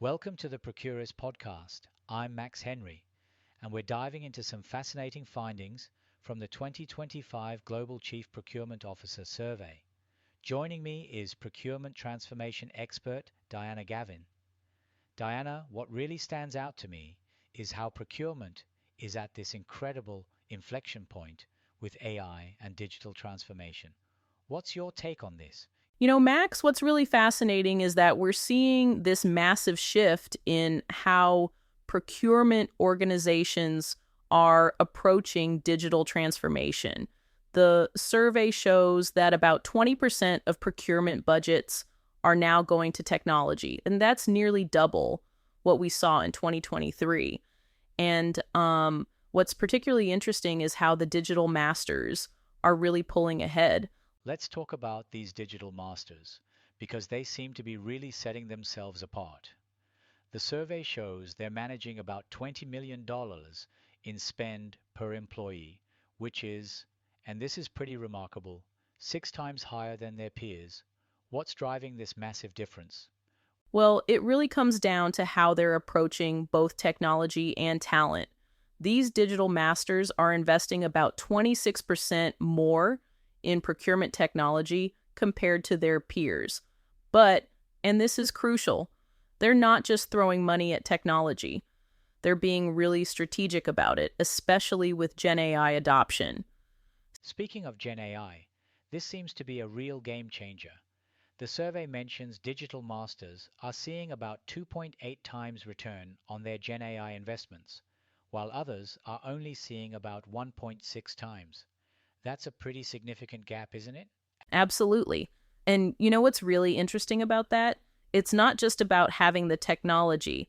Welcome to the Procurist podcast. I'm Max Henry, and we're diving into some fascinating findings from the 2025 Global Chief Procurement Officer Survey. Joining me is procurement transformation expert Diana Gavin. Diana, what really stands out to me is how procurement is at this incredible inflection point with AI and digital transformation. What's your take on this? Max, what's really fascinating is that we're seeing this massive shift in how procurement organizations are approaching digital transformation. The survey shows that about 20% of procurement budgets are now going to technology, and that's nearly double what we saw in 2023. And what's particularly interesting is how the digital masters are really pulling ahead. Let's talk about these digital masters because they seem to be really setting themselves apart. The survey shows they're managing about $20 million in spend per employee, which is, and this is pretty remarkable, 6 times higher than their peers. What's driving this massive difference? Well, it really comes down to how they're approaching both technology and talent. These digital masters are investing about 26% more in procurement technology compared to their peers. But, and this is crucial, they're not just throwing money at technology. They're being really strategic about it, especially with GenAI adoption. Speaking of GenAI, this seems to be a real game changer. The survey mentions digital masters are seeing about 2.8 times return on their GenAI investments, while others are only seeing about 1.6 times. That's a pretty significant gap, isn't it? Absolutely. And you know what's really interesting about that? It's not just about having the technology.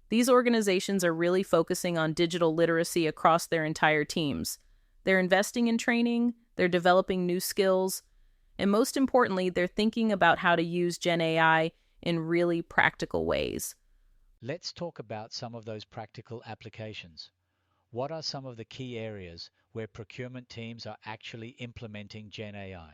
These organizations are really focusing on digital literacy across their entire teams. They're investing in training, they're developing new skills, and most importantly, they're thinking about how to use Gen AI in really practical ways. Let's talk about some of those practical applications. What are some of the key areas where procurement teams are actually implementing GenAI?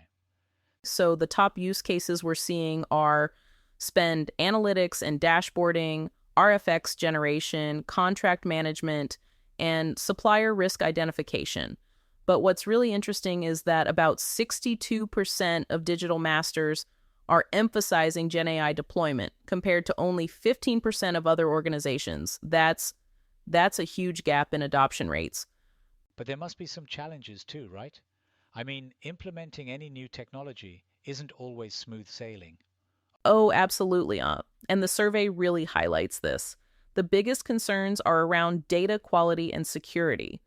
So the top use cases we're seeing are spend analytics and dashboarding, RFX generation, contract management, and supplier risk identification. But what's really interesting is that about 62% of digital masters are emphasizing GenAI deployment compared to only 15% of other organizations. That's a huge gap in adoption rates. But there must be some challenges too, right? I mean, implementing any new technology isn't always smooth sailing. Oh, absolutely. And the survey really highlights this. The biggest concerns are around data quality and security.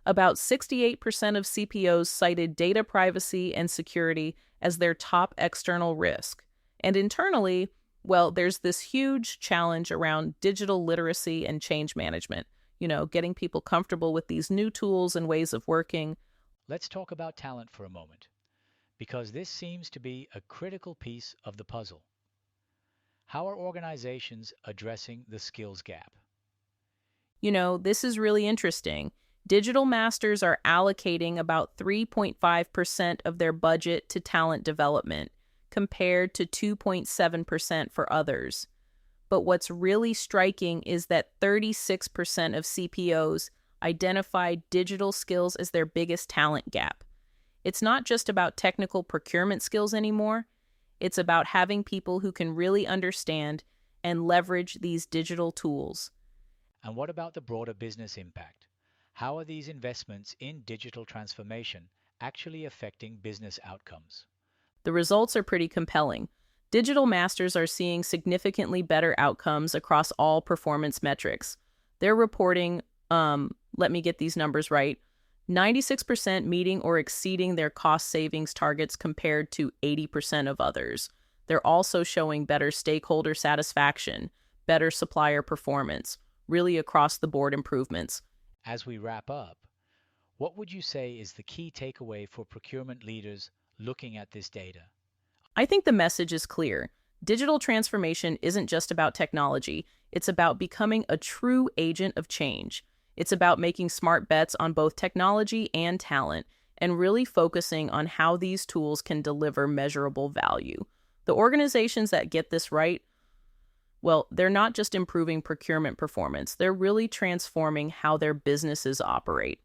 About 68% of CPOs cited data privacy and security as their top external risk. And internally, well, there's this huge challenge around digital literacy and change management. Getting people comfortable with these new tools and ways of working. Let's talk about talent for a moment, because this seems to be a critical piece of the puzzle. How are organizations addressing the skills gap? This is really interesting. Digital masters are allocating about 3.5% of their budget to talent development, compared to 2.7% for others. But what's really striking is that 36% of CPOs identified digital skills as their biggest talent gap. It's not just about technical procurement skills anymore. It's about having people who can really understand and leverage these digital tools. And what about the broader business impact? How are these investments in digital transformation actually affecting business outcomes? The results are pretty compelling. Digital masters are seeing significantly better outcomes across all performance metrics. They're reporting, let me get these numbers right, 96% meeting or exceeding their cost savings targets compared to 80% of others. They're also showing better stakeholder satisfaction, better supplier performance, really across the board improvements. As we wrap up, what would you say is the key takeaway for procurement leaders looking at this data? I think the message is clear. Digital transformation isn't just about technology. It's about becoming a true agent of change. It's about making smart bets on both technology and talent, and really focusing on how these tools can deliver measurable value. The organizations that get this right, Well, they're not just improving procurement performance, they're really transforming how their businesses operate.